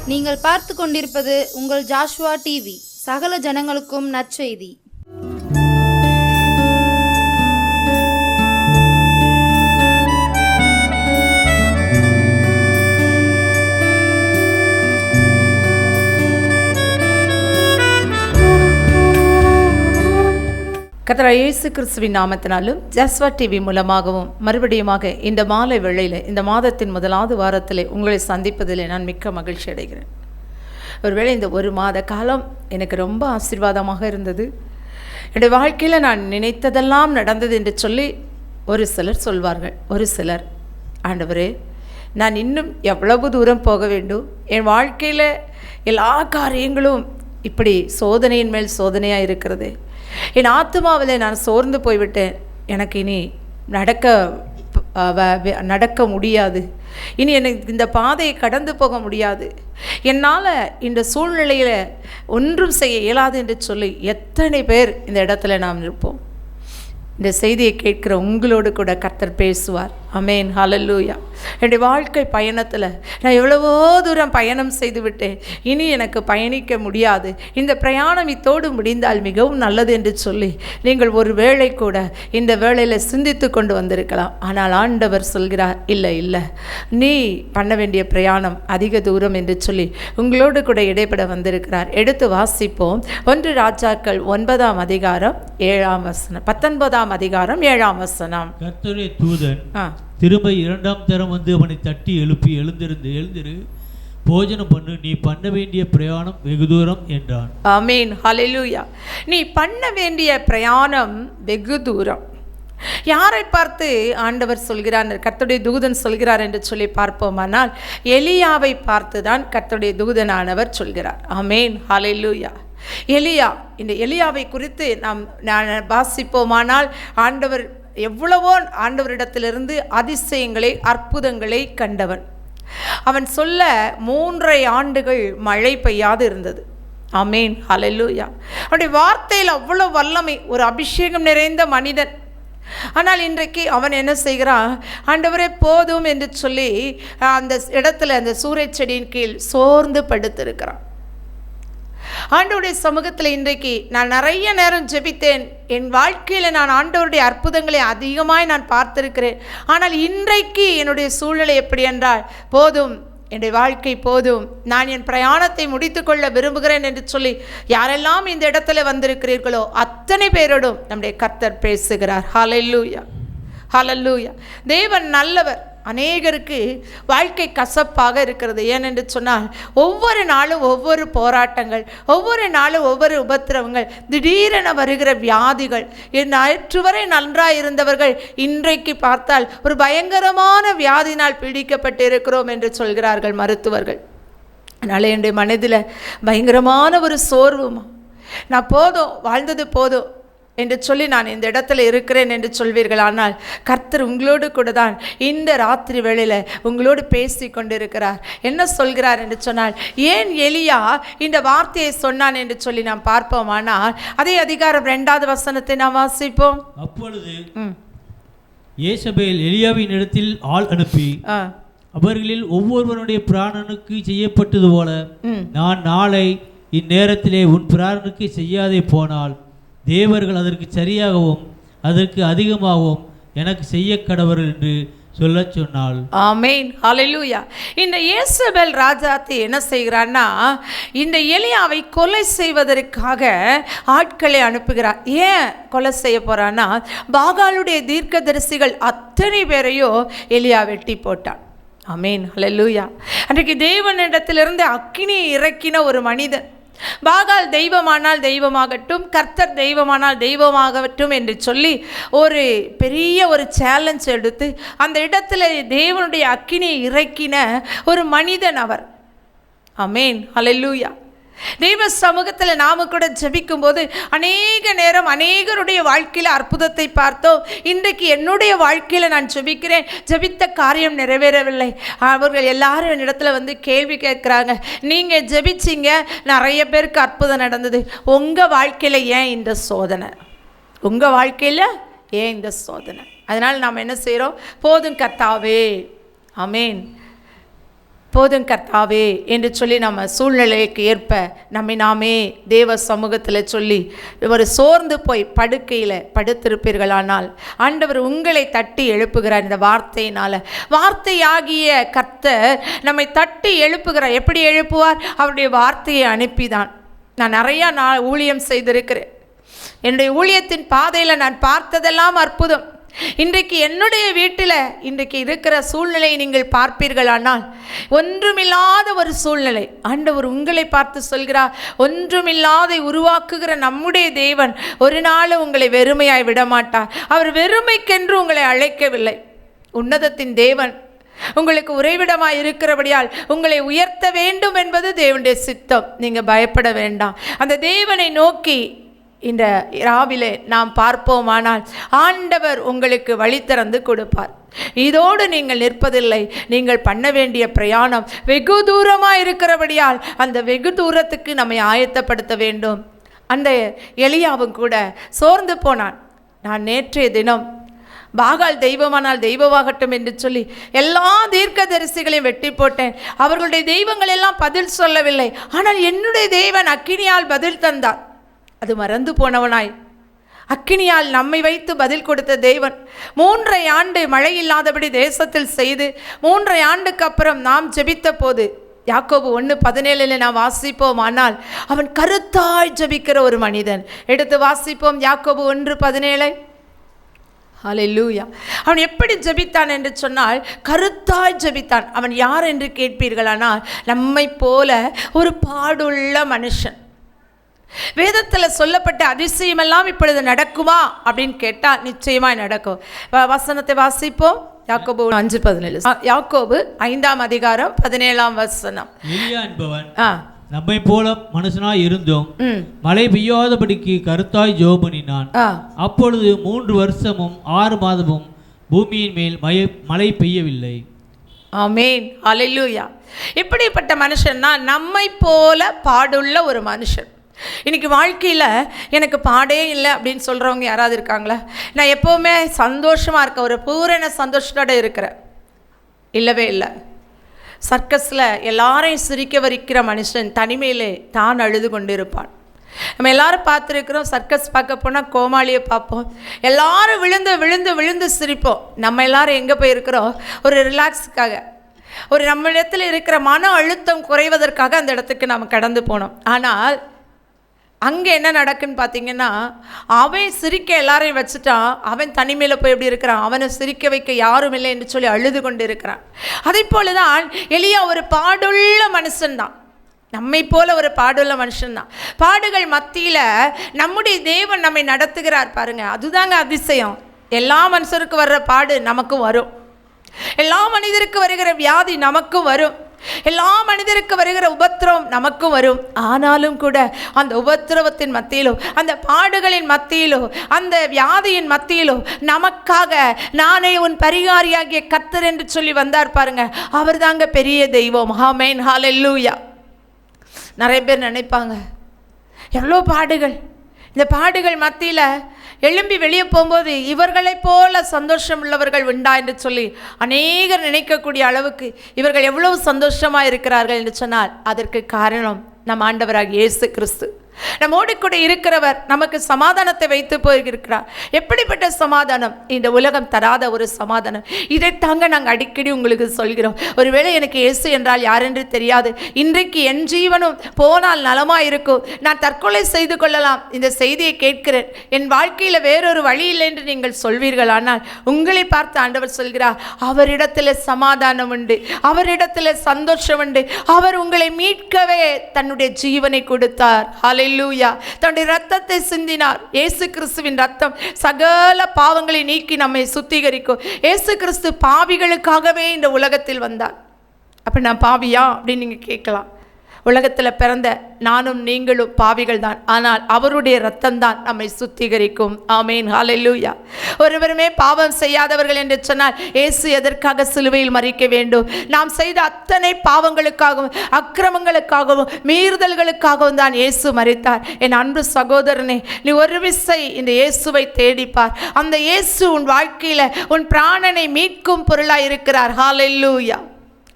நீங்கள் பார்த்து கொண்டிருப்பது உங்கள் ஜாஷுவா டிவி. சகல ஜனங்களுக்கும் நற்செய்தி. கர்த்தர் இயேசு கிறிஸ்துவின் நாமத்தினாலும் ஜாஸ்வா டிவி மூலமாகவும் மறுபடியுமாக இந்த மாலை வேளையில் இந்த மாதத்தின் முதலாவது வாரத்தில் உங்களை சந்திப்பதில் நான் மிக்க மகிழ்ச்சி அடைகிறேன். ஒருவேளை இந்த ஒரு மாத காலம் எனக்கு ரொம்ப ஆசீர்வாதமாக இருந்தது. என்னுடைய வாழ்க்கையில் நான் நினைத்ததெல்லாம் நடந்தது என்று சொல்லி ஒரு சிலர் சொல்வார்கள். ஒரு சிலர், ஆண்டவரே, நான் இன்னும் எவ்வளவு தூரம் போக வேண்டும்? என் வாழ்க்கையில் எல்லா காரியங்களும் இப்படி சோதனையின் மேல் சோதனையாக இருக்கிறது. என் ஆத்மாவில் நான் சோர்ந்து போய்விட்டேன். எனக்கு இனி நடக்க முடியாது. இனி எனக்கு இந்த பாதையை கடந்து போக முடியாது. என்னால் இந்த சூழ்நிலையில் ஒன்றும் செய்ய இயலாது என்று சொல்லி எத்தனை பேர் இந்த இடத்துல நாம் இருப்போம். இந்த செய்தியை கேட்கிற உங்களோடு கூட கர்த்தர் பேசுவார். ஆமென், ஹல்லேலூயா. என்னுடைய வாழ்க்கை பயணத்தில் நான் எவ்வளவோ தூரம் பயணம் செய்து விட்டேன். இனி எனக்கு பயணிக்க முடியாது. இந்த பிரயாணம் இத்தோடு முடிந்தால் மிகவும் நல்லது என்று சொல்லி நீங்கள் ஒரு வேளை கூட இந்த வேளையில் சிந்தித்து கொண்டு வந்திருக்கலாம். ஆனால் ஆண்டவர் சொல்கிறார், இல்லை இல்லை, நீ பண்ண வேண்டிய பிரயாணம் அதிக தூரம் என்று சொல்லி உங்களோடு கூட இடைப்பட வந்திருக்கிறார். எடுத்து வாசிப்போம். 1 ராஜாக்கள் 9ஆம் அதிகாரம் 7ஆம் வசனம். 19ஆம் அதிகாரம் 7ஆம் வசனம். கர்த்தருடைய தூதன் திரும்ப 2ஆம் தரம் வந்து அவனை தட்டி எழுப்பி, எழுந்திரு, போஜனம் பண்ணு, நீ பண்ண வேண்டிய பிரயாணம் வெகு தூரம் என்றான். ஆமென், ஹல்லேலூயா. நீ பண்ண வேண்டிய பிரயாணம் வெகு தூரம். யாரை பார்த்து ஆண்டவர் சொல்கிறார், கர்த்தருடைய தூதன் சொல்கிறார் என்று சொல்லி பார்ப்போமானால் எலியாவை பார்த்து தான் கர்த்தருடைய தூதனானவர் சொல்கிறார். ஆமென், ஹல்லேலூயா. எலியா, இந்த எலியாவை குறித்து நாம் வாசிப்போமானால் ஆண்டவர் எவ்வளவோ ஆண்டவரிடத்திலிருந்து அதிசயங்களை அற்புதங்களை கண்டவன். அவன் சொல்ல 3.5 ஆண்டுகள் மழை பெய்யாது இருந்தது. ஆமென், ஹல்லேலூயா. அவனுடைய வார்த்தையில் அவ்வளோ வல்லமை, ஒரு அபிஷேகம் நிறைந்த மனிதன். ஆனால் இன்றைக்கு அவன் என்ன செய்கிறான்? ஆண்டவரே போதும் என்று சொல்லி அந்த இடத்துல அந்த சூறை செடியின் கீழ் சோர்ந்து படுத்திருக்கிறான். ஆண்டவருடைய சமூகத்தில் இன்றைக்கு நான் நிறைய நேரம் ஜெபித்தேன். என் வாழ்க்கையில் நான் ஆண்டவருடைய அற்புதங்களை அதிகமாய் நான் பார்த்திருக்கிறேன். ஆனால் இன்றைக்கு என்னுடைய சூழ்நிலை எப்படி என்றால், போதும், என்னுடைய வாழ்க்கை போதும், நான் என் பிரயாணத்தை முடித்து கொள்ள விரும்புகிறேன் என்று சொல்லி யாரெல்லாம் இந்த இடத்துல வந்திருக்கிறீர்களோ அத்தனை பேரோடும் நம்முடைய கர்த்தர் பேசுகிறார். ஹல்லேலூயா, ஹல்லேலூயா. தேவன் நல்லவர். அநேகருக்கு வாழ்க்கை கசப்பாக இருக்கிறது. ஏனென்று சொன்னால் ஒவ்வொரு நாளும் ஒவ்வொரு போராட்டங்கள், ஒவ்வொரு நாளும் ஒவ்வொரு உபத்திரவங்கள், திடீரென வருகிற வியாதிகள். நேற்று வரை நன்றாக இருந்தவர்கள் இன்றைக்கு பார்த்தால் ஒரு பயங்கரமான வியாதினால் பீடிக்கப்பட்டு இருக்கிறோம் என்று சொல்கிறார்கள் மருத்துவர்கள். அதனால் என்னுடைய மனதில் பயங்கரமான ஒரு சோர்வுமா, நான் போதும், வாழ்ந்தது போதும் என்று சொல்லி நான் இந்த இடத்துல இருக்கிறேன் என்று சொல்வீர்கள். ஆனால் கர்த்தர் உங்களோடு கூட தான் இந்த ராத்திரி வேளையில் உங்களோடு பேசி கொண்டிருக்கிறார். என்ன சொல்கிறார் என்று சொன்னால், ஏன் எலியா இந்த வார்த்தையை சொன்னான் என்று சொல்லி நாம் பார்ப்போமானால் அதே அதிகாரம் 2வது வசனத்தை நாம் வாசிப்போம். அப்பொழுது யேசபேல் எலியாவின் இடத்தில் ஆள் அனுப்பி, அவர்களில் ஒவ்வொருவனுடைய பிராணனுக்கு செய்யப்பட்டது போல நான் நாளை இந்நேரத்திலே உன் பிராணனுக்கு செய்யாதே போனால் தேவர்கள் அதற்கு சரியாகவும் அதற்கு அதிகமாகவும் எனக்கு செய்ய கடவர்கள் என்று சொல்ல சொன்னாள். ஆமென், ஹல்லேலூயா. இந்த யேசபேல் ராஜாத்தி என்ன செய்கிறான்னா, இந்த எலியாவை கொலை செய்வதற்காக ஆட்களை அனுப்புகிறார். ஏன் கொலை செய்ய போறான்னா, பாகாலுடைய தீர்க்கதரிசிகள் அத்தனை பேரையும் எலியா வெட்டி போட்டான். ஆமென், ஹல்லேலூயா. அன்றைக்கு தேவனிடத்திலிருந்து அக்கினியை இறக்கின ஒரு மனிதன். பாகால் தெய்வமானால் தெய்வமாகட்டும், கர்த்தர் தெய்வமானால் தெய்வமாகட்டும் என்று சொல்லி ஒரு பெரிய ஒரு சேலஞ்ச் எடுத்து அந்த இடத்துல தேவனுடைய அக்கினியை இறக்கின ஒரு மனிதன் அவர். ஆமென், ஹல்லேலூயா. தெய்வ சமூகத்தில் நாம கூட ஜெபிக்கும் போது அநேக நேரம் அநேகருடைய வாழ்க்கையில் அற்புதத்தை பார்த்தோம். இன்றைக்கு என்னுடைய வாழ்க்கையில் நான் ஜெபிக்கிறேன், ஜெபித்த காரியம் நிறைவேறவில்லை. அவர்கள் எல்லாரும் என்னிடத்துல வந்து கேள்வி கேட்குறாங்க, நீங்கள் ஜெபிச்சிங்க, நிறைய பேருக்கு அற்புதம் நடந்தது, உங்கள் வாழ்க்கையில் ஏன் இந்த சோதனை? உங்கள் வாழ்க்கையில் ஏன் இந்த சோதனை? அதனால் நாம் என்ன செய்கிறோம்? போதும் கர்த்தாவே, ஆமென், போதும் கர்த்தாவே என்று சொல்லி நம்ம சூழ்நிலைக்கு ஏற்ப நம்மை நாமே தேவ சமூகத்தில் சொல்லி ஒரு சோர்ந்து போய் படுக்கையில் படுத்திருப்பீர்களானால் ஆண்டவர் உங்களை தட்டி எழுப்புகிறார். இந்த வார்த்தையினால், வார்த்தையாகிய கர்த்தர் நம்மை தட்டி எழுப்புகிறார். எப்படி எழுப்புவார்? அவருடைய வார்த்தையை அனுப்பிதான். நான் நிறையா ஊழியம் செய்திருக்கிறேன். என்னுடைய ஊழியத்தின் பாதையில் நான் பார்த்ததெல்லாம் அற்புதம். இன்றைக்கு என்னுடைய வீட்டில் இன்றைக்கு இருக்கிற சூழ்நிலையை நீங்கள் பார்ப்பீர்களானால், ஒன்றுமில்லாத ஒரு சூழ்நிலை. ஆண்டவர் உங்களை பார்த்து சொல்கிறார், ஒன்றுமில்லாதை உருவாக்குகிற நம்முடைய தேவன் ஒரு நாள் உங்களை வெறுமையாய் விடமாட்டார். அவர் வெறுமைக்கென்று உங்களை அழைக்கவில்லை. உன்னதத்தின் தேவன் உங்களுக்கு உறைவிடமாய் இருக்கிறபடியால் உங்களை உயர்த்த வேண்டும் என்பது தேவனுடைய சித்தம். நீங்கள் பயப்பட வேண்டாம். அந்த தேவனை நோக்கி இந்த ராவிலே நாம் பார்ப்போமானால் ஆண்டவர் உங்களுக்கு வழி திறந்து கொடுப்பார். இதோடு நீங்கள் நிற்பதில்லை. நீங்கள் பண்ண வேண்டிய பிரயாணம் வெகு தூரமாக இருக்கிறபடியால் அந்த வெகு தூரத்துக்கு நம்மை ஆயத்தப்படுத்த வேண்டும். அந்த எலியாவும் கூட சோர்ந்து போனான். நான் நேற்றைய தினம் பாகால் தெய்வமானால் தெய்வமாகட்டும் என்று சொல்லி எல்லா தீர்க்கதரிசிகளையும் வெட்டி போட்டேன். அவர்களுடைய தெய்வங்கள் எல்லாம் பதில் சொல்லவில்லை. ஆனால் என்னுடைய தேவன் அக்கினியால் பதில் தந்தார். அது மறந்து போனவனாய் அக்கினியால் நம்மை வைத்து பதில் கொடுத்த தேவன் 3 ஆண்டு மழை இல்லாதபடி தேசத்தில் செய்து 3 ஆண்டுக்கு அப்புறம் நாம் ஜெபித்த போது யாக்கோபு 1:17 நாம் வாசிப்போம். ஆனால் அவன் கருத்தாய் ஜெபிக்கிற ஒரு மனிதன். எடுத்து வாசிப்போம் யாக்கோபு 1:17. ஹல்லேலூயா. அவன் எப்படி ஜெபித்தான் என்று சொன்னால் கருத்தாய் ஜெபித்தான். அவன் யார் என்று கேட்பீர்களானால் நம்மை போல ஒரு பாடுள்ள மனுஷன். வேதத்தில் சொல்லப்பட்ட அதிசயமெல்லாம் இப்பொழுது நடக்குமா அப்படின்னு கேட்டால் நிச்சயமாக நடக்கும். வசனத்தை வாசிப்போம். யாக்கோபு 5:17. யாக்கோபு 5ஆம் அதிகாரம் 17ஆம் வசனம். எலியா என்பவன் நம்மை போல மனுஷனாய் இருந்தும் மழை பெய்யாதபடிக்கு கருத்தாய் ஜெபம் பண்ணினான். அப்பொழுது 3 வருஷமும் 6 மாதமும் பூமியின் மேல் மழை பெய்யவில்லை. ஆமென். ஹல்லேலூயா. இப்படிப்பட்ட மனுஷன்னா நம்மை போல பாடுள்ள ஒரு மனுஷன். இன்றைக்கி வாழ்க்கையில் எனக்கு பாடே இல்லை அப்படின்னு சொல்கிறவங்க யாராவது இருக்காங்களா? நான் எப்போவுமே சந்தோஷமாக இருக்கேன், ஒரு பூரண சந்தோஷத்தோடு இருக்கிறேன். இல்லவே இல்லை. சர்க்கஸில் எல்லாரையும் சிரிக்க வைக்கிற மனுஷன் தனிமையிலே தான் அழுது கொண்டு இருப்பான். நம்ம எல்லாரும் பார்த்துருக்குறோம். சர்க்கஸ் பார்க்க போனால் கோமாளியை பார்ப்போம். எல்லாரும் விழுந்து விழுந்து விழுந்து சிரிப்போம். நம்ம எல்லாரும் எங்கே போயிருக்கிறோம்? ஒரு ரிலாக்ஸுக்காக, ஒரு நம்ம இடத்துல இருக்கிற மன அழுத்தம் குறைவதற்காக அந்த இடத்துக்கு நாம் கடந்து போனோம். ஆனால் அங்கே என்ன நடக்குன்னு பார்த்தீங்கன்னா, அவன் சிரிக்க எல்லாரையும் வச்சுட்டான். அவன் தனிமையில் போய் எப்படி இருக்கிறான்? அவனை சிரிக்க வைக்க யாரும் இல்லை என்று சொல்லி அழுது கொண்டு இருக்கிறான். அதே போல தான் எலியா ஒரு பாடுள்ள மனுஷன்தான். நம்மை போல ஒரு பாடுள்ள மனுஷன்தான். பாடுகள் மத்தியில் நம்முடைய தேவன் நம்மை நடத்துகிறார் பாருங்க. அதுதாங்க அதிசயம். எல்லா மனுஷருக்கு வர்ற பாடு நமக்கும் வரும். எல்லா மனிதருக்கு வருகிற வியாதி நமக்கும் வரும். எல்லா மனிதருக்கு வருகிற உபத்திரவம் நமக்கும் வரும். ஆனாலும் கூட அந்த உபத்திரவத்தின் மத்தியிலோ, அந்த பாடுகளின் மத்தியிலோ, அந்த வியாதியின் மத்தியிலோ நமக்காக நானே உன் பரிகாரியாகிய கர்த்தர் என்று சொல்லி வந்தார் பாருங்க. அவர் தாங்க பெரிய தெய்வம். ஆமென். ஹல்லேலூயா. நிறைய பேர் நினைப்பாங்க, எவ்வளோ பாடுகள், இந்த பாடுகள் மத்தியில் எழும்பி வெளியே போகும்போது இவர்களைப் போல சந்தோஷம் உள்ளவர்கள் உண்டா என்று சொல்லி அநேகர் நினைக்கக்கூடிய அளவுக்கு இவர்கள் எவ்வளவு சந்தோஷமாக இருக்கிறார்கள் என்று சொன்னால் அதற்கு காரணம் நம் ஆண்டவராகிய இயேசு கிறிஸ்து. நம்மோடு கூட இருக்கிறவர் நமக்கு சமாதானத்தை வைத்து போயிருக்கிறார். எப்படிப்பட்ட சமாதானம்? இந்த உலகம் தராத ஒரு சமாதானம். இதைத்தாங்க நாங்கள் அடிக்கடி உங்களுக்கு சொல்கிறோம். ஒருவேளை எனக்கு இயேசு என்றால் யாரென்று தெரியாது, இன்றைக்கு என் ஜீவனும் போனால் நலமாக இருக்கும், நான் தற்கொலை செய்து கொள்ளலாம், இந்த செய்தியை கேட்கிறேன், என் வாழ்க்கையில் வேறொரு வழி இல்லை என்று நீங்கள் சொல்வீர்கள். ஆனால் உங்களை பார்த்து ஆண்டவர் சொல்கிறார், அவரிடத்தில் சமாதானம் உண்டு, அவரிடத்தில் சந்தோஷம் உண்டு. அவர் உங்களை மீட்கவே தன்னுடைய ஜீவனை கொடுத்தார். ஹல்லேலூயா. தன்னுடைய ரத்தத்தை சிந்தினார். இயேசு கிறிஸ்துவின் ரத்தம் சகல பாவங்களை நீக்கி நம்மை சுத்திகரிக்கும். இயேசு கிறிஸ்து பாவிகளுக்காகவே இந்த உலகத்தில் வந்தார். அப்ப நான் பாவியா அப்படின்னு நீங்க கேட்கலாம். உலகத்தில் பிறந்த நானும் நீங்களும் பாவிகள் தான். ஆனால் அவருடைய ரத்தம் தான் நம்மை சுத்திகரிக்கும். ஆமேன். ஹல்லேலூயா. ஒருவருமே பாவம் செய்யாதவர்கள் என்று சொன்னால் இயேசு எதற்காக சிலுவையில் மரிக்க வேண்டும்? நாம் செய்த அத்தனை பாவங்களுக்காகவும் அக்கிரமங்களுக்காகவும் மீறுதல்களுக்காகவும் தான் இயேசு மரித்தார். என் அன்பு சகோதரனே, நீ ஒரு விசை இந்த இயேசுவை தேடிப்பார். அந்த இயேசு உன் வாழ்க்கையில் உன் பிராணனை மீட்கும் பொருளாய் இருக்கிறார். ஹல்லேலூயா.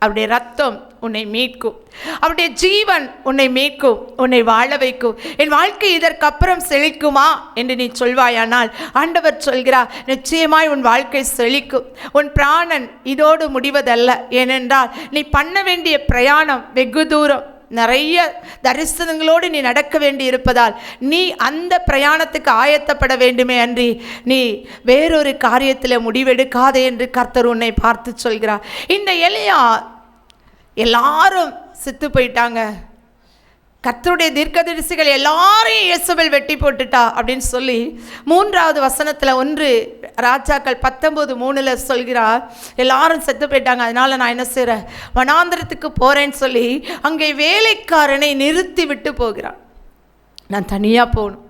அவருடைய ரத்தம் உன்னை மீட்கும். அவருடைய ஜீவன் உன்னை மீட்கும், உன்னை வாழ வைக்கும். என் வாழ்க்கை இதற்கப்புறம் செழிக்குமா என்று நீ சொல்வாயானால் ஆண்டவர் சொல்கிறார், நிச்சயமாய் உன் வாழ்க்கை செழிக்கும். உன் பிராணன் இதோடு முடிவதல்ல. ஏனென்றால் நீ பண்ண வேண்டிய பிரயாணம் வெகு தூரம். நிறைய தரிசனங்களோடு நீ நடக்க வேண்டி இருப்பதால் நீ அந்த பிரயாணத்துக்கு ஆயத்தப்பட வேண்டுமே அன்றி நீ வேறொரு காரியத்தில் முடிவெடுக்காதே என்று கர்த்தர் உன்னை பார்த்து சொல்கிறார். இந்த எலியா எல்லாரும் செத்து போயிட்டாங்க, கர்த்தருடைய தீர்க்கதரிசிகள் எல்லாரையும் இயேசுபேல் வெட்டி போட்டுட்டா அப்படின்னு சொல்லி 3வது வசனத்தில் 1 ராஜாக்கள் 19:3 சொல்கிறார், எல்லாரும் செத்து போயிட்டாங்க, அதனால நான் என்ன செய்கிறேன், வனாந்திரத்துக்கு போகிறேன்னு சொல்லி அங்கே வேலைக்காரனை நிறுத்தி விட்டு போகிறான். நான் தனியாக போகணும்.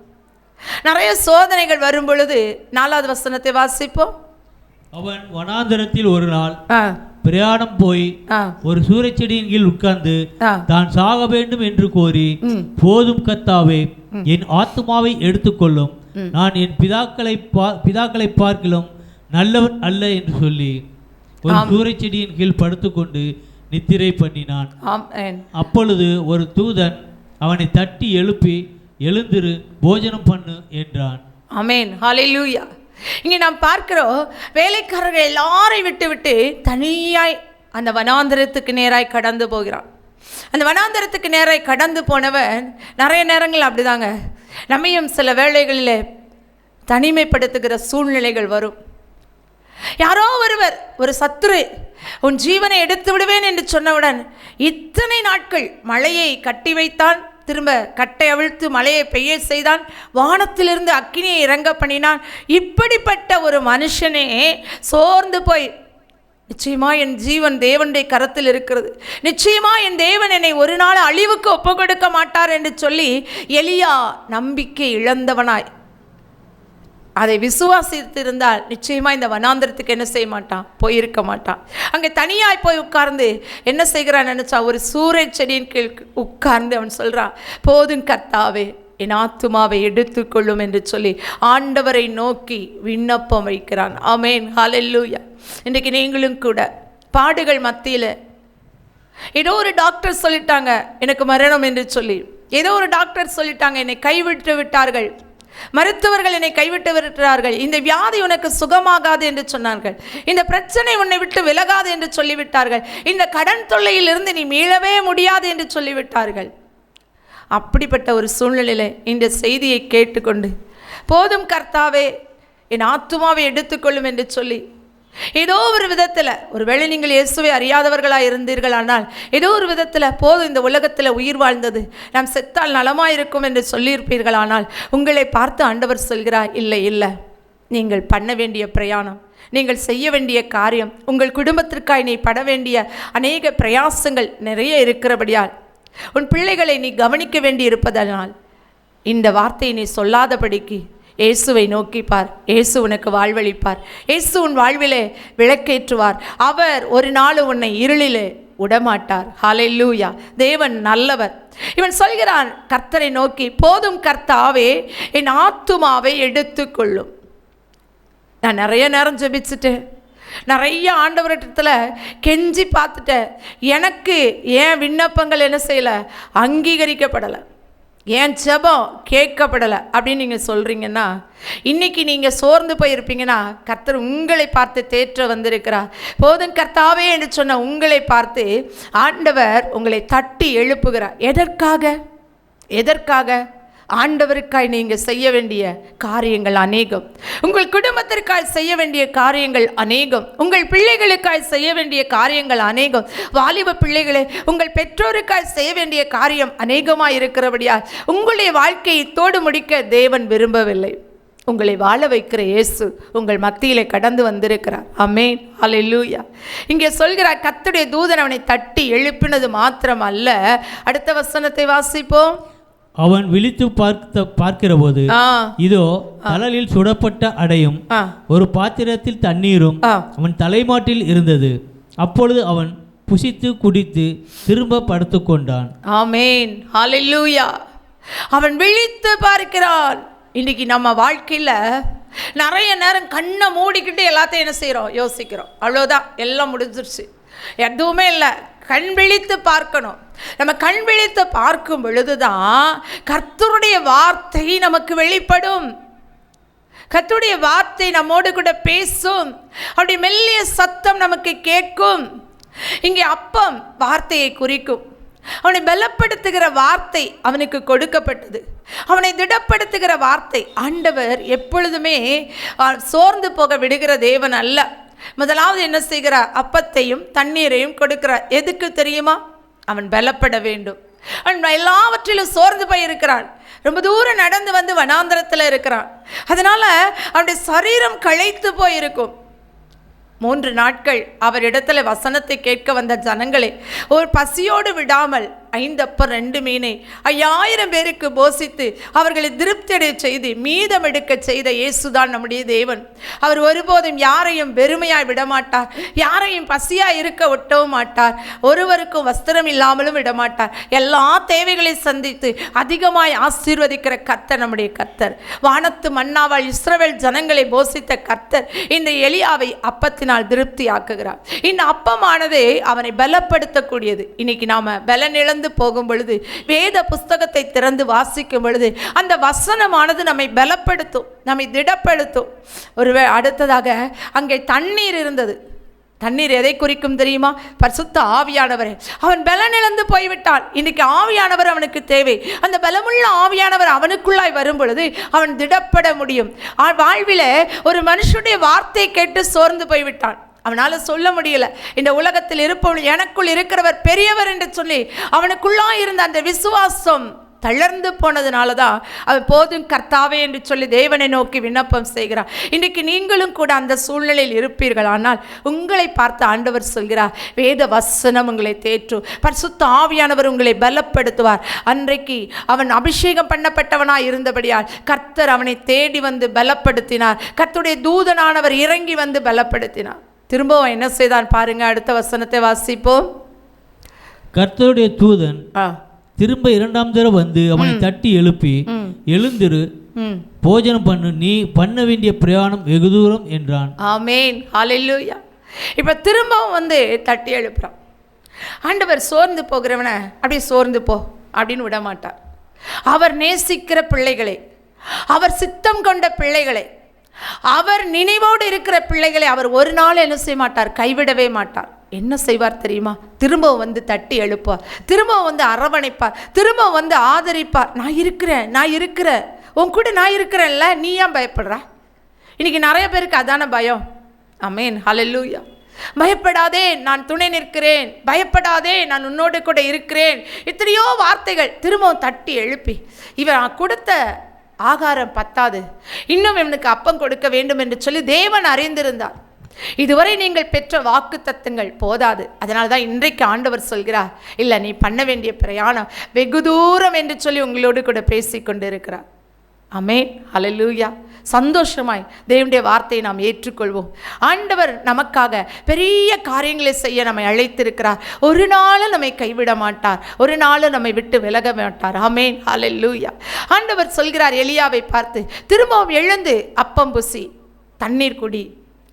நிறைய சோதனைகள் வரும் பொழுது 4வது வசனத்தை வாசிப்போம். அவன் வனாந்திரத்தில் ஒரு நாள் பிரயாணம் போய் ஒரு சூறைச்செடியின் கீழ் உட்கார்ந்து தான் சாக வேண்டும் என்று கோரி, போதும் கர்த்தாவே, என் ஆத்துமாவை எடுத்துக்கொள்ளும், நான் என் பிதாக்களை பார்க்கிலும் நல்லவன் அல்ல என்று சொல்லி ஒரு சூறைச்செடியின் கீழ் படுத்துக்கொண்டு நித்திரை பண்ணினான். அப்பொழுது ஒரு தூதன் அவனை தட்டி எழுப்பி, எழுந்திரு, போஜனம் பண்ணு என்றான். ஆமென், ஹல்லேலூயா. இங்கே நாம் பார்க்கிறோம், வேலைக்காரர்கள் எல்லாரையும் விட்டு விட்டு தனியாய் அந்த வனாந்திரத்துக்கு நேராய் கடந்து போகிறான். அந்த வனாந்திரத்துக்கு நேராய் கடந்து போனவன் நிறைய நேரங்கள் அப்படிதாங்க, நம்மையும் சில வேளைகளில் தனிமைப்படுத்துகிற சூழ்நிலைகள் வரும். யாரோ ஒருவர், ஒரு சத்துரு உன் ஜீவனை எடுத்து விடுவேன் என்று சொன்னவுடன் இத்தனை நாட்கள் மழையை கட்டி வைத்தான், திரும்ப கட்டை அவிழ்த்து மழையை பெய்ய செய்தான், வானத்திலிருந்து அக்கினியை இறங்க பண்ணினான். இப்படிப்பட்ட ஒரு மனுஷனே சோர்ந்து போய், நிச்சயமா என் ஜீவன் தேவனுடைய கரத்தில் இருக்கிறது, நிச்சயமா என் தேவன் என்னை ஒரு நாள் அழிவுக்கு ஒப்பு கொடுக்க மாட்டார் என்று சொல்லி எலியா நம்பிக்கை இழந்தவனாய் அதை விசுவாசித்திருந்தால் நிச்சயமா இந்த வனாந்திரத்துக்கு என்ன செய்ய மாட்டான், போயிருக்க மாட்டான். அங்கே தனியாய் போய் உட்கார்ந்து என்ன செய்கிறான் நினைச்சா, ஒரு சூறை செடியின் கீழ் உட்கார்ந்து அவன் சொல்றான், போதும் கர்த்தாவே, என் ஆத்துமாவை எடுத்துக்கொள்ளும் என்று சொல்லி ஆண்டவரை நோக்கி விண்ணப்பம் வைக்கிறான். ஆமென், ஹல்லேலூயா. இன்றைக்கு நீங்களும் கூட பாடுகள் மத்தியில், ஏதோ ஒரு டாக்டர் சொல்லிட்டாங்க எனக்கு மரணம் என்று சொல்லி, ஏதோ ஒரு டாக்டர் சொல்லிட்டாங்க என்னை கைவிட்டு விட்டார்கள், மருத்துவர்கள் என்னை கைவிட்டு விட்டார்கள், இந்த வியாதி உனக்கு சுகமாகாது என்று சொன்னார்கள், இந்த பிரச்சனை உன்னை விட்டு விலகாது என்று சொல்லிவிட்டார்கள், இந்த கடன் தொல்லையிலிருந்து நீ மீளவே முடியாது என்று சொல்லிவிட்டார்கள். அப்படிப்பட்ட ஒரு சூழ்நிலையில் இந்த செய்தியை கேட்டுக்கொண்டு, போதும் கர்த்தாவே, என் ஆத்துமாவை எடுத்துக்கொள்ளும் என்று சொல்லி, ஏதோ ஒரு விதத்தில், ஒருவேளை நீங்கள் இயேசுவை அறியாதவர்களாக இருந்தீர்களானால் ஏதோ ஒரு விதத்தில் போதும், இந்த உலகத்தில் உயிர் வாழ்ந்தது, நாம் செத்தால் நலமாயிருக்கும் என்று சொல்லியிருப்பீர்களானால் உங்களை பார்த்து ஆண்டவர் சொல்கிறார், இல்லை இல்லை, நீங்கள் பண்ண வேண்டிய பிரயாணம், நீங்கள் செய்ய வேண்டிய காரியம், உங்கள் குடும்பத்திற்காய் நீ பட வேண்டிய அநேக பிரயாசங்கள் நிறைய இருக்கிறபடியால், உன் பிள்ளைகளை நீ கவனிக்க வேண்டி இருப்பதனால் இந்த வார்த்தையை நீ சொல்லாதபடிக்கு இயேசுவை நோக்கிப்பார், இயேசு உனக்கு வாழ்வளிப்பார், இயேசு உன் வாழ்விலே விளக்கேற்றுவார், அவர் ஒரு நாள் உன்னை இருளிலே விடமாட்டார். ஹல்லேலூயா. தேவன் நல்லவர். இவன் சொல்கிறான் கர்த்தரை நோக்கி, போதும் கர்த்தாவே, என் ஆத்துமாவை எடுத்துக்கொள்ளும். நான் நிறைய நேரம் ஜெபிச்சுட்டேன், நிறைய ஆண்டவரிடத்தில் கெஞ்சி பார்த்துட்டேன், எனக்கு ஏன் விண்ணப்பங்கள் என்ன செய்யலை, அங்கீகரிக்கப்படலை, ஏன் ஜெபம் கேட்கப்படலை அப்படின்னு நீங்கள் சொல்கிறீங்கன்னா, இன்றைக்கி நீங்கள் சோர்ந்து போயிருப்பீங்கன்னா கர்த்தர் உங்களை பார்த்து தேற்ற வந்திருக்கிறார். போதும் கர்த்தாவே என்று சொன்ன உங்களை பார்த்து ஆண்டவர் உங்களை தட்டி எழுப்புகிறார். எதற்காக? ஆண்டவருக்காய் நீங்கள் செய்ய வேண்டிய காரியங்கள் அநேகம், உங்கள் குடும்பத்திற்காய் செய்ய வேண்டிய காரியங்கள் அநேகம், உங்கள் பிள்ளைகளுக்காய் செய்ய வேண்டிய காரியங்கள் அநேகம். வாலிப பிள்ளைகளே, உங்கள் பெற்றோருக்காய் செய்ய வேண்டிய காரியம் அநேகமாக இருக்கிறபடியால் உங்களுடைய வாழ்க்கையை தோடு முடிக்க தேவன் விரும்பவில்லை. உங்களை வாழ வைக்கிற இயேசு உங்கள் மத்தியிலே கடந்து வந்திருக்கிறார். ஆமென், ஹல்லேலூயா. இங்கே சொல்கிறார், கர்த்தருடைய தூதன் அவனை தட்டி எழுப்பினது மாத்திரம் அல்ல. அடுத்த வசனத்தை வாசிப்போம். அவன் விழித்து பார்க்கிற போது இதோ தழலில் சுடப்பட்ட அடையும் ஒரு பாத்திரத்தில் தண்ணீரும் அவன் தலைமாட்டில் இருந்தது. அப்பொழுது அவன் புசித்து குடித்து திரும்ப படுத்து கொண்டான். ஆமென், ஹல்லேலூயா. அவன் விழித்து பார்க்கிறான். இன்னைக்கு நம்ம வாழ்க்கையில் நிறைய நேரம் கண்ணை மூடிக்கிட்டு எல்லாத்தையும் என்ன செய்கிறோம், யோசிக்கிறோம், அவ்வளோதான், எல்லாம் முடிஞ்சிருச்சு, எதுவுமே இல்லை, கண் விழித்து பார்க்கணும். நம்ம கண் விழித்து பார்க்கும் பொழுதுதான் கர்த்தருடைய வார்த்தை நமக்கு வெளிப்படும். கர்த்தருடைய வார்த்தை நம்மோடு கூட பேசும். அவருடைய மெல்லிய சத்தம் நமக்கு கேட்கும். இங்கே அப்பம் வார்த்தையை குறிக்கும். அவனை பலப்படுத்துகிற வார்த்தை அவனுக்கு கொடுக்கப்பட்டது. அவனை திடப்படுத்துகிற வார்த்தை. ஆண்டவர் எப்பொழுதுமே சோர்ந்து போக விடுகிற தேவன் அல்ல. முதலாவது என்ன செய்கிறார்? அப்பத்தையும் தண்ணீரையும் கொடுக்கிறார். எதுக்கு தெரியுமா? அவன் பலப்பட வேண்டும். அவன் எல்லாவற்றிலும் சோர்ந்து போயிருக்கிறான். ரொம்ப தூரம் நடந்து வந்து வனாந்தரத்தில் இருக்கிறான். அதனால அவனுடைய சரீரம் களைத்து போயிருக்கும். 3 நாட்கள் அவரிடத்துல வசனத்தை கேட்க வந்த ஜனங்களே ஒரு பசியோடு விடாமல் 5 அப்பம் 2 மீனை 5000 பேருக்கு போஷித்து அவர்களை திருப்தியடைய செய்து மீதம் எடுக்க செய்த இயேசுதான் நம்முடைய தேவன். அவர் ஒருபோதும் யாரையும் வெறுமையாய் விடமாட்டார். யாரையும் பசியாய் இருக்க ஒட்டவும் மாட்டார். ஒருவருக்கும் வஸ்திரம் இல்லாமலும் விடமாட்டார். எல்லா தேவைகளையும் சந்தித்து அதிகமாய் ஆசீர்வதிக்கிற கர்த்தர் நம்முடைய கர்த்தர். வானத்து மன்னாவால் இஸ்ரவேல் ஜனங்களை போஷித்த கர்த்தர் இந்த எலியாவை அப்பத்தினால் திருப்தி ஆக்குகிறார். இந்த அப்பமானது அவனை பலப்படுத்தக்கூடியது. இன்னைக்கு நாம பலனிழந்து போகும் பொழுது வேத புஸ்தகத்தை திறந்து வாசிக்கும் பொழுது அந்த வசனமானது நம்மை பலப்படுத்தும், நம்மை திடப்படுத்தும். ஒருவேளை அடுத்ததாக அங்கே தண்ணீர் இருந்தது. தண்ணீர் எதை குறிக்கும் தெரியுமா? பரிசுத்த ஆவியானவரே. அவன் பலனிழந்து போய்விட்டான். இன்னைக்கு ஆவியானவர் அவனுக்கு தேவை. அந்த பலமுள்ள ஆவியானவர் அவனுக்குள்ளாய் வரும் பொழுது அவன் திடப்பட முடியும். வாழ்வில ஒரு மனுஷனுடைய வார்த்தை கேட்டு சோர்ந்து போய்விட்டான். அவனால் சொல்ல முடியல, இந்த உலகத்தில் இருப்பவள் எனக்குள் இருக்கிறவர் பெரியவர் என்று சொல்லி அவனுக்குள்ளா இருந்த அந்த விசுவாசம் தளர்ந்து போனதுனால தான் அவன் போதும் கர்த்தாவே என்று சொல்லி தேவனை நோக்கி விண்ணப்பம் செய்கிறார். இன்றைக்கு நீங்களும் கூட அந்த சூழ்நிலையில் இருப்பீர்கள். ஆனால் உங்களை பார்த்து ஆண்டவர் சொல்கிறார், வேத வசனம் உங்களை தேற்றும், பரிசுத்த ஆவியானவர் உங்களை பலப்படுத்துவார். அன்றைக்கு அவன் அபிஷேகம் பண்ணப்பட்டவனாய் இருந்தபடியால் கர்த்தர் அவனை தேடி வந்து பலப்படுத்தினார். கர்த்தருடைய தூதனானவர் இறங்கி வந்து பலப்படுத்தினார். திரும்பவும் என்ன செய்தான் பாருங்க. அடுத்த வசனத்தை வாசிப்போம். கர்த்தருடைய தூதன் திரும்ப 2ஆம் தடவை வந்து அவனை தட்டி எழுப்பி, எழுந்திரு, போஜனம் பண்ணு, நீ பண்ண வேண்டிய பிரயாணம் வெகு தூரம் என்றான். ஆமென், ஹல்லேலூயா. இப்ப திரும்பவும் வந்து தட்டி எழுப்புறான். ஆண்டவர் சோர்ந்து போகிறவனை அப்படியே சோர்ந்து போ அப்படின்னு விட மாட்டார். அவர் நேசிக்கிற பிள்ளைகளை, அவர் சித்தம் கொண்ட பிள்ளைகளை, அவர் நினைவோடு இருக்கிற பிள்ளைகளை அவர் ஒரு நாள் என்ன செய்ய மாட்டார்? கைவிடவே மாட்டார். என்ன செய்வார் தெரியுமா? திரும்பவும் வந்து தட்டி எழுப்பார், திரும்பவும் வந்து அரவணைப்பார், திரும்பவும் வந்து ஆதரிப்பார். நான் இருக்கிறேன், உன் கூட நான் இருக்கிறேன்ல, நீ ஏன் பயப்படுற? இன்னைக்கு நிறைய பேருக்கு அதான பயம். ஆமென், ஹல்லேலூயா. பயப்படாதே, நான் துணை நிற்கிறேன், பயப்படாதே, நான் உன்னோடு கூட இருக்கிறேன். எத்தனையோ வார்த்தைகள் திரும்பவும் தட்டி எழுப்பி, இவன் கொடுத்த ஆகாரம் பத்தாது, இன்னும் இவனுக்கு அப்பம் கொடுக்க வேண்டும் என்று சொல்லி தேவன் அறிந்திருந்தார். இதுவரை நீங்கள் பெற்ற வாக்கு தத்தங்கள் போதாது. அதனால தான் இன்றைக்கு ஆண்டவர் சொல்கிறார், இல்லை நீ பண்ண வேண்டிய பிரயாணம் வெகு தூரம் என்று சொல்லி உங்களோடு கூட பேசி கொண்டு இருக்கிறார். ஆமென், ஹல்லேலூயா. சந்தோஷமாய் தேவனுடைய வார்த்தையை நாம் ஏற்றுக்கொள்வோம். ஆண்டவர் நமக்காக பெரிய காரியங்களை செய்ய நம்மை அழைத்திருக்கிறார். ஒரு நாளும் நம்மை கைவிட மாட்டார், ஒரு நாளும் நம்மை விட்டு விலக மாட்டார். ஆமென், ஹல்லேலூயா. ஆண்டவர் சொல்கிறார் எலியாவை பார்த்து, திரும்பவும் எழுந்து அப்பம் புசி, தண்ணீர் குடி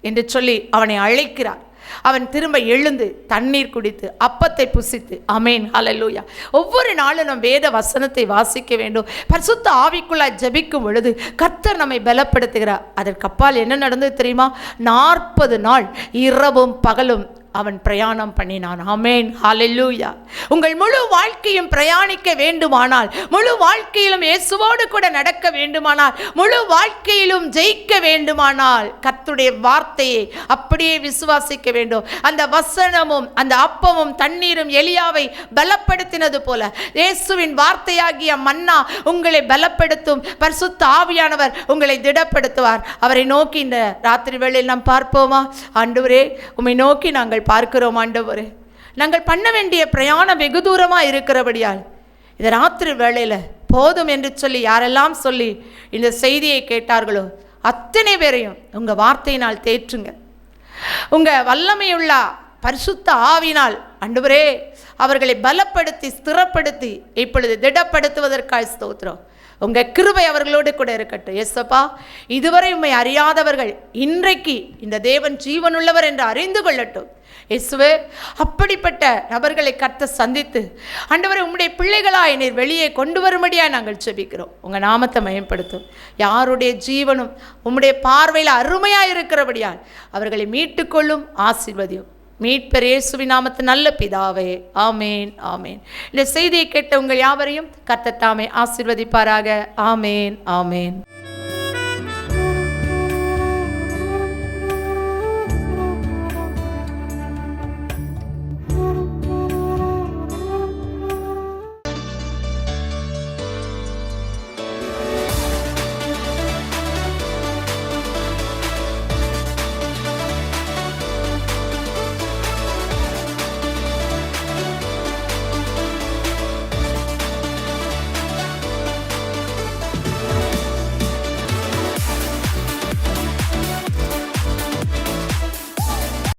என்று சொல்லி அவனை அழைக்கிறார். அவன் திரும்ப எழுந்து தண்ணீர் குடித்து அப்பத்தை புசித்து, ஆமென், ஹல்லேலூயா. ஒவ்வொரு நாளும் நம் வேத வசனத்தை வாசிக்க வேண்டும். பரிசுத்த ஆவிக்குள்ளாய் ஜெபிக்கும் பொழுது கர்த்தர் நம்மை பலப்படுத்துகிறார். அதற்கப்பால் என்ன நடந்தது தெரியுமா? 40 நாள் இரவும் பகலும் அவன் பிரயாணம் பண்ணினான். ஆமென், ஹல்லேலூயா. உங்கள் முழு வாழ்க்கையும் பிரயாணிக்க வேண்டுமானால், முழு வாழ்க்கையிலும் இயேசுவோடு கூட நடக்க வேண்டுமானால், முழு வாழ்க்கையிலும் ஜெயிக்க வேண்டுமானால் கர்த்தருடைய வார்த்தையை அப்படியே விசுவாசிக்க வேண்டும். அந்த வசனமும் அந்த அப்பமும் தண்ணீரும் எலியாவை பலப்படுத்தினது போல இயேசுவின் வார்த்தையாகிய மன்னா உங்களை பலப்படுத்தும். பரிசுத்த ஆவியானவர் உங்களை திடப்படுத்துவார். அவரை நோக்கி இந்த ராத்திரி வேளையில் நாம் பார்ப்போமா? ஆண்டவரே, உம்மை நோக்கி நாங்கள் பார்க்கிறோம். ஆண்டவரே, நாங்கள் பண்ண வேண்டிய பிரயாணம் வெகு தூரமாக இருக்கிறபடியால் இந்த ராத்திரி வேளையில் போதும் என்று சொல்லி யாரெல்லாம் சொல்லி இந்த செய்தியை கேட்டார்களோ அத்தனை பேரையும் உங்கள் வார்த்தையினால் தேற்றுங்க. உங்கள் வல்லமையுள்ள பரிசுத்த ஆவினால் ஆண்டவரே அவர்களை பலப்படுத்தி ஸ்திரப்படுத்தி இப்பொழுது திடப்படுத்துவதற்காக ஸ்தோத்திரம். உங்கள் கிருபை அவர்களோடு கூட இருக்கட்டும். எஸ்ஸப்பா, இதுவரை உம்மை அறியாதவர்கள் இன்றைக்கு இந்த தேவன் ஜீவனுள்ளவர் என்று அறிந்து கொள்ளட்டும். இயேசுவே, அப்படிப்பட்ட நபர்களை கர்த்தர் சந்தித்து ஆண்டவரே உம்முடைய பிள்ளைகளாய் நீர் வெளியே கொண்டு வரும்படியாக நாங்கள் ஜெபிக்கிறோம். உங்கள் நாமத்தை மயப்படுத்தும். யாருடைய ஜீவனும் உம்முடைய பார்வையில் அருமையாக இருக்கிறபடியால் அவர்களை மீட்டுக்கொள்ளும், ஆசீர்வதியும். மீட்பர் இயேசுவின் நாமத்தில் நல்ல பிதாவே, ஆமேன், ஆமேன். இந்த செய்தியை கேட்ட உங்கள் யாவரையும் கர்த்தர் தாமே ஆசீர்வதிப்பாராக. ஆமேன், ஆமேன்.